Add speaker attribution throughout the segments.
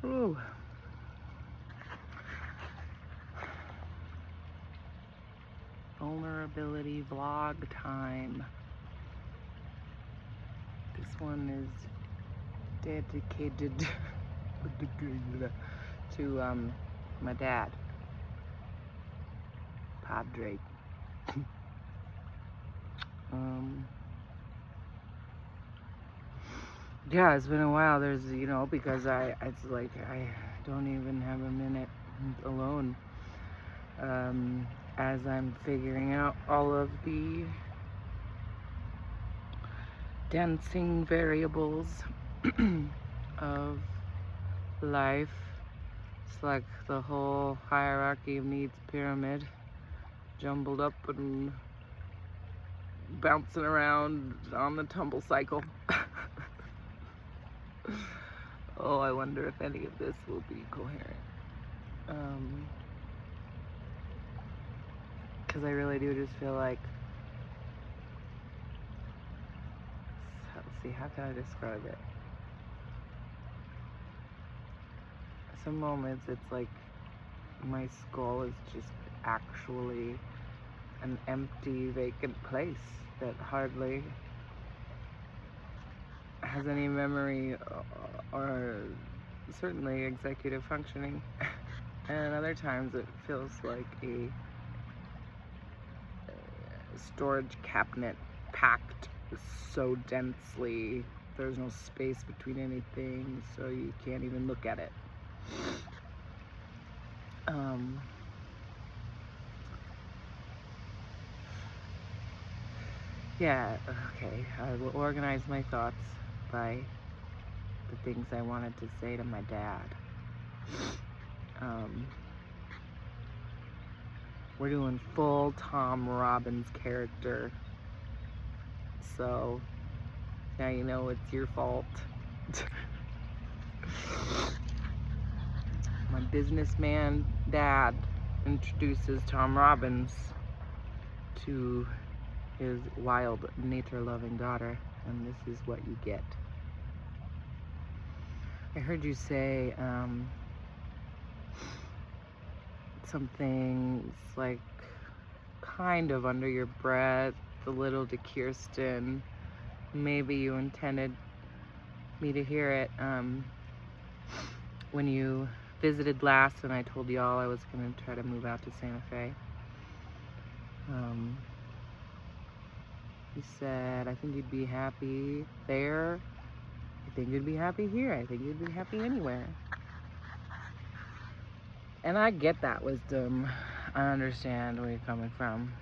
Speaker 1: Ooh. Vulnerability vlog time. This one is dedicated to my dad, Padre. Yeah, it's been a while. There's, because it's like I don't even have a minute alone. As I'm figuring out all of the dancing variables of life. It's like the whole hierarchy of needs pyramid jumbled up and bouncing around on the tumble cycle. Oh, I wonder if any of this will be coherent. Because I really do just feel like, let's see, how can I describe it? Some moments it's like my skull is just actually an empty, vacant place that hardly has any memory or certainly executive functioning. And other times it feels like a storage cabinet packed so densely there's no space between anything, so you can't even look at it. Yeah, okay, I will organize my thoughts by the things I wanted to say to my dad. We're doing full Tom Robbins character, so now you know it's your fault. My businessman dad introduces Tom Robbins to his wild, nature-loving daughter, and this is what you get. I heard you say some things like kind of under your breath, a little to Kirsten. Maybe you intended me to hear it when you visited last and I told y'all I was going to try to move out to Santa Fe. You said, I think you'd be happy there. I think you'd be happy here. I think you'd be happy anywhere. And I get that wisdom. I understand where you're coming from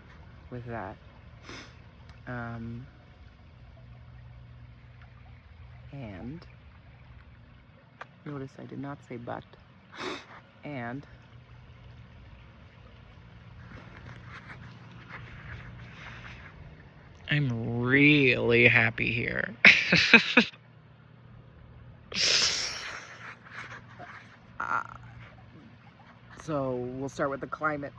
Speaker 1: with that. And notice I did not say but. And I'm really happy here. So we'll start with the climate.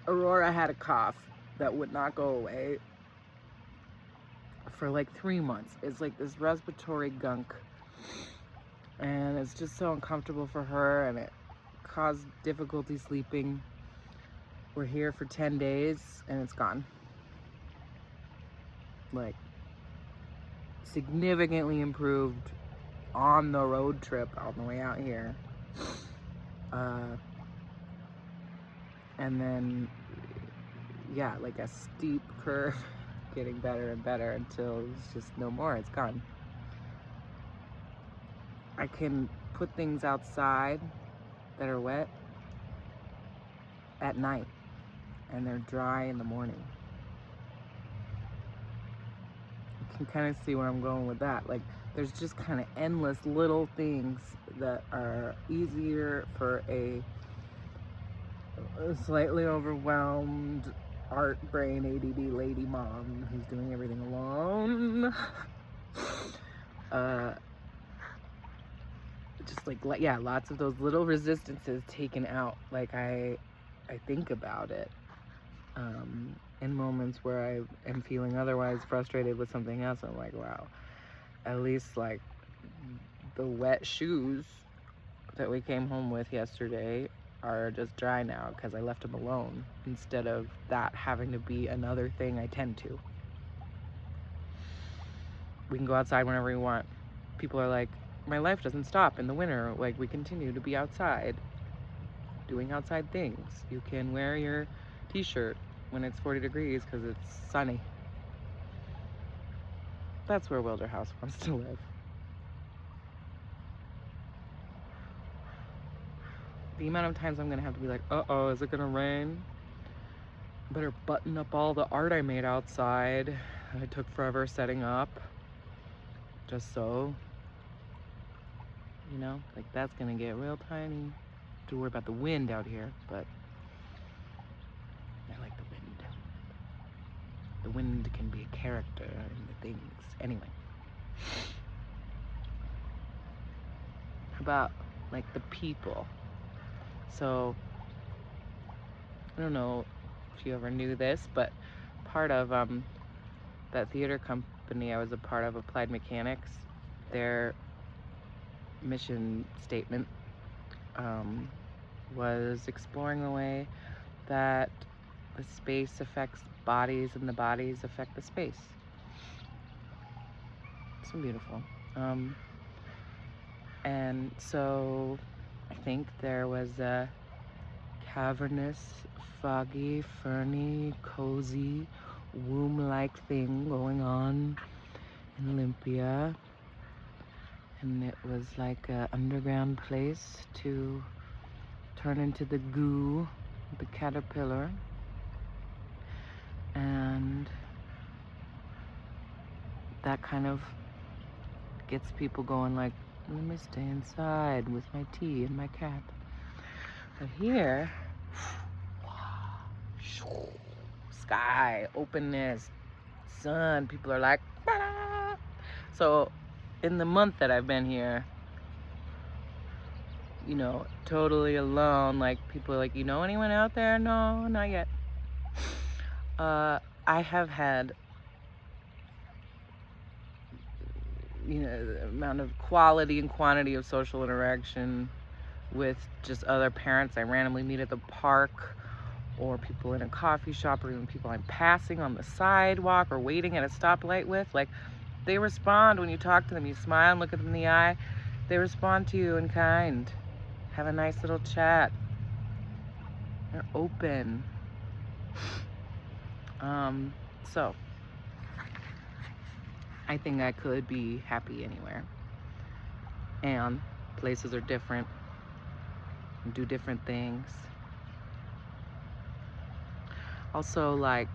Speaker 1: Aurora had a cough that would not go away for like 3 months. It's like this respiratory gunk, and it's just so uncomfortable for her, and it caused difficulty sleeping. We're here for 10 days and it's gone. Like, significantly improved on the road trip on the way out here. And then, yeah, like a steep curve, getting better and better until it's just no more, it's gone. I can put things outside that are wet at night, and they're dry in the morning. You can kind of see where I'm going with that. Like, there's just kind of endless little things that are easier for a slightly overwhelmed art brain ADD lady mom who's doing everything alone. Just like, yeah, lots of those little resistances taken out. Like, I think about it in moments where I am feeling otherwise frustrated with something else. I'm like, wow, at least like the wet shoes that we came home with yesterday are just dry now because I left them alone instead of that having to be another thing I tend to. We can go outside whenever we want. People are like, my life doesn't stop in the winter. Like, we continue to be outside doing outside things. You can wear your t-shirt when it's 40 degrees because it's sunny. That's where Wilder House wants to live. The amount of times I'm gonna have to be like, uh-oh, is it gonna rain? Better button up all the art I made outside. I took forever setting up. Just so, you know, like that's gonna get real tiny. To worry about the wind out here, but I like the wind. The wind can be a character in the things. Anyway. How about like the people? So I don't know if you ever knew this, but part of that theater company I was a part of, Applied Mechanics, their mission statement was exploring the way that the space affects bodies and the bodies affect the space. So beautiful. And so I think there was a cavernous, foggy, ferny, cozy, womb-like thing going on in Olympia. And it was like an underground place to turn into the goo, the caterpillar. And that kind of gets people going like, let me stay inside with my tea and my cat. But here, sky, openness, sun, people are like, bah! So in the month that I've been here, you know, totally alone, like people are like, you know anyone out there? No, not yet. I have had, you know, the amount of quality and quantity of social interaction with just other parents I randomly meet at the park, or people in a coffee shop, or even people I'm passing on the sidewalk or waiting at a stoplight with. Like, they respond when you talk to them. You smile and look at them in the eye. They respond to you in kind. Have a nice little chat. They're open. So I think I could be happy anywhere. And places are different. Do different things. Also, like,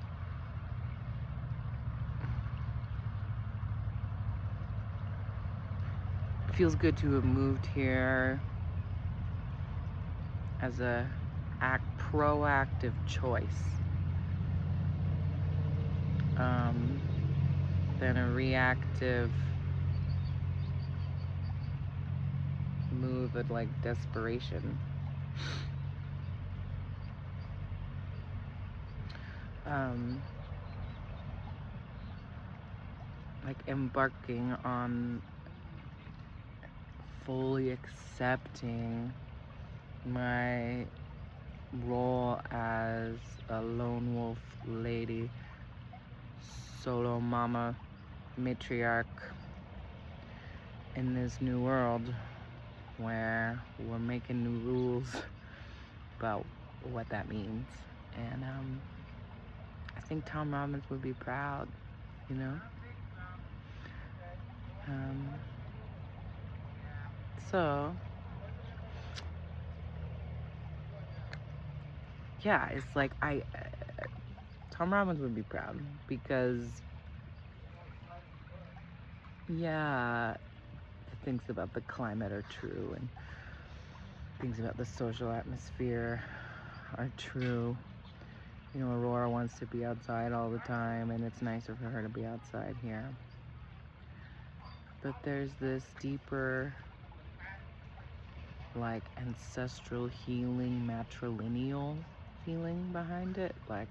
Speaker 1: it feels good to have moved here as a proactive choice than a reactive move of like desperation. Like embarking on fully accepting my role as a lone wolf lady, solo mama, matriarch in this new world where we're making new rules about what that means. And I think Tom Robbins would be proud, you know? So yeah, it's like Tom Robbins would be proud because yeah, the things about the climate are true and things about the social atmosphere are true. You know, Aurora wants to be outside all the time, and it's nicer for her to be outside here. But there's this deeper, like, ancestral healing, matrilineal feeling behind it. Like,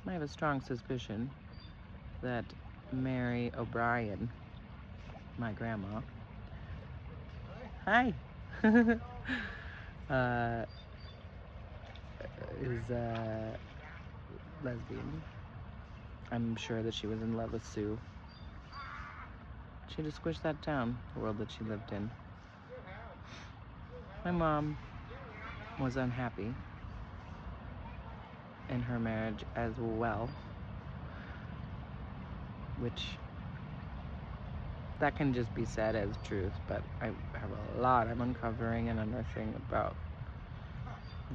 Speaker 1: I have a strong suspicion that Mary O'Brien my grandma, hi, is lesbian. I'm sure that she was in love with Sue. She just squished that down, the world that she lived in. My mom was unhappy in her marriage as well, which that can just be said as truth, but I have a lot I'm uncovering and unearthing about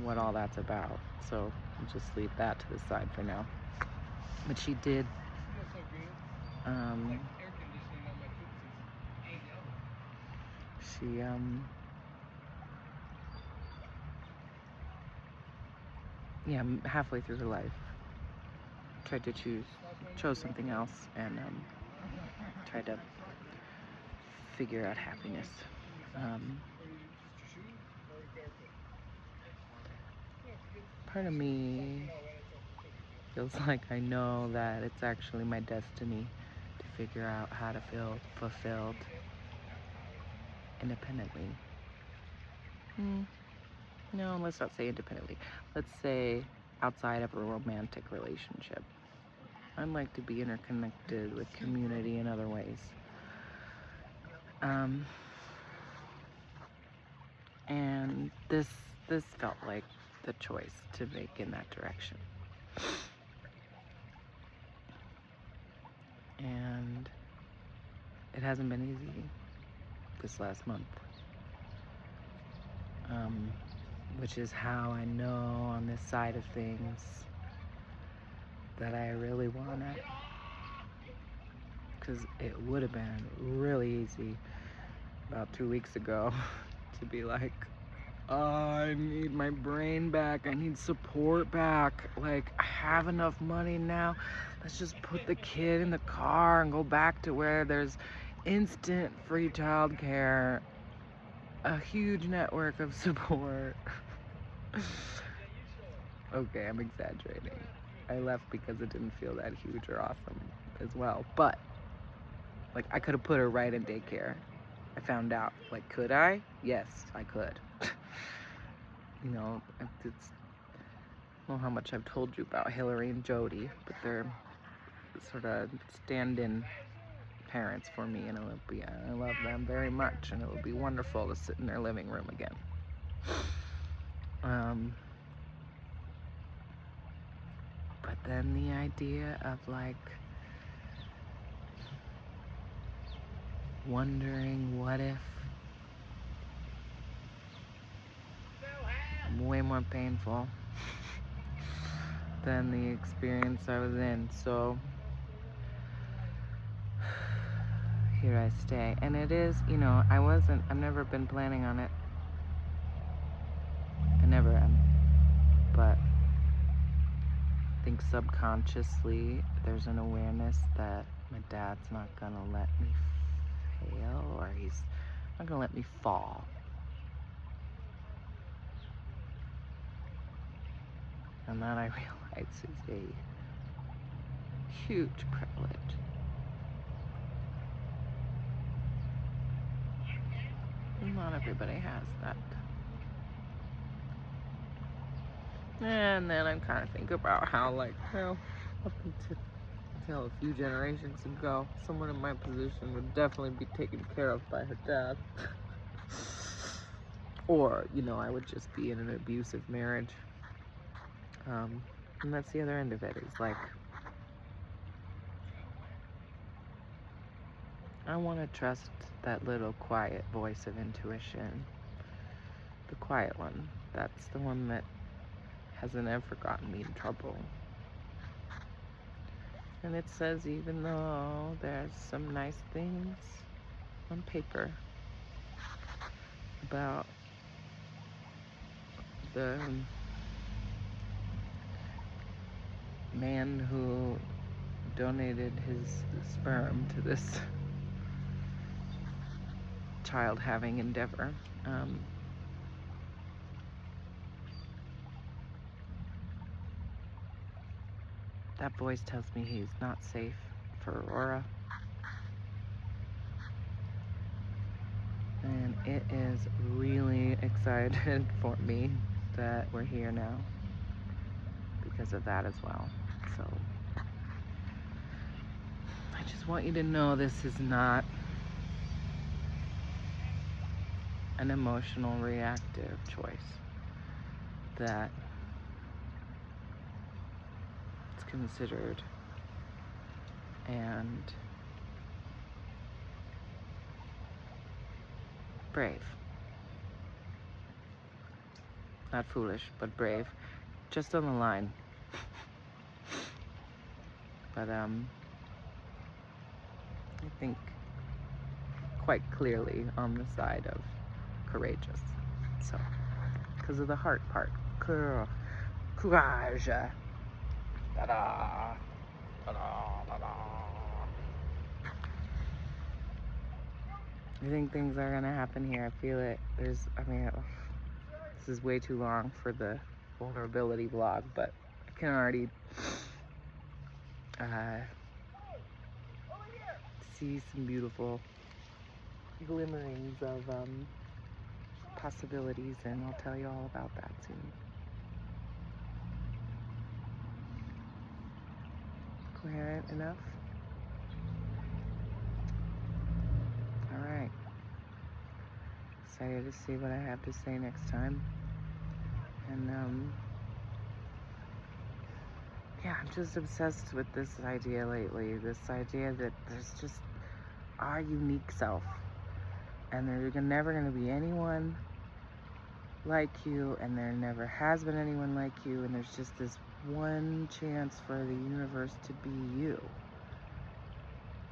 Speaker 1: what all that's about, so I'll just leave that to the side for now. But she did halfway through her life tried to chose something else, and tried to figure out happiness. Part of me feels like I know that it's actually my destiny to figure out how to feel fulfilled independently. No, let's not say independently. Let's say outside of a romantic relationship. I'd like to be interconnected with community in other ways. And this felt like the choice to make in that direction. And it hasn't been easy this last month. Which is how I know on this side of things that I really want it. Because it would have been really easy about 2 weeks ago to be like, oh, I need my brain back. I need support back. Like, I have enough money now. Let's just put the kid in the car and go back to where there's instant free childcare, a huge network of support. Okay, I'm exaggerating. I left because it didn't feel that huge or awesome as well. But, like, I could have put her right in daycare. I found out. Like, could I? Yes, I could. You know, I don't know how much I've told you about Hillary and Jody, but they're sort of stand-in parents for me, and I love them very much, and it would be wonderful to sit in their living room again. But then the idea of, like, wondering what if, way more painful than the experience I was in. So here I stay. And it is, you know, I've never been planning on it. I never am. But I think subconsciously there's an awareness that my dad's not gonna let me fail, or he's not gonna let me fall. And that, I realize, is a huge privilege. Not everybody has that. And then I kind of think about how, like, well, up until a few generations ago, someone in my position would definitely be taken care of by her dad. Or, you know, I would just be in an abusive marriage. And that's the other end of it. It's like, I want to trust that little quiet voice of intuition. The quiet one. That's the one that hasn't ever gotten me in trouble. And it says, even though there's some nice things on paper about the man who donated his sperm to this child-having endeavor, that voice tells me he's not safe for Aurora. it is really excited for me that we're here now because of that as well. So I just want you to know this is not an emotional reactive choice, that it's considered and brave. Not foolish, but brave. Just on the line. But I think quite clearly on the side of courageous. So, because of the heart part. Courage. Ta-da. Ta-da. Ta-da. I think things are gonna happen here. I feel it. This is way too long for the vulnerability vlog, but I can already see some beautiful glimmerings of possibilities, and I'll tell you all about that soon. Coherent enough? Alright. Excited to see what I have to say next time. And yeah, I'm just obsessed with this idea lately. This idea that there's just our unique self. And there's never going to be anyone like you, and there never has been anyone like you, and there's just this one chance for the universe to be you.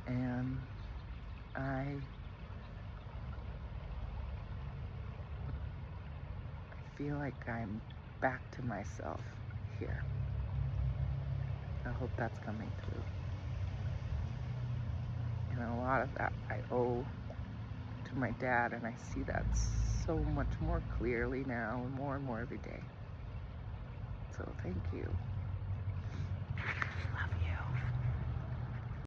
Speaker 1: And I feel like I'm back to myself here. I hope that's coming through. And a lot of that I owe to my dad, and I see that so much more clearly now, and more every day. So thank you.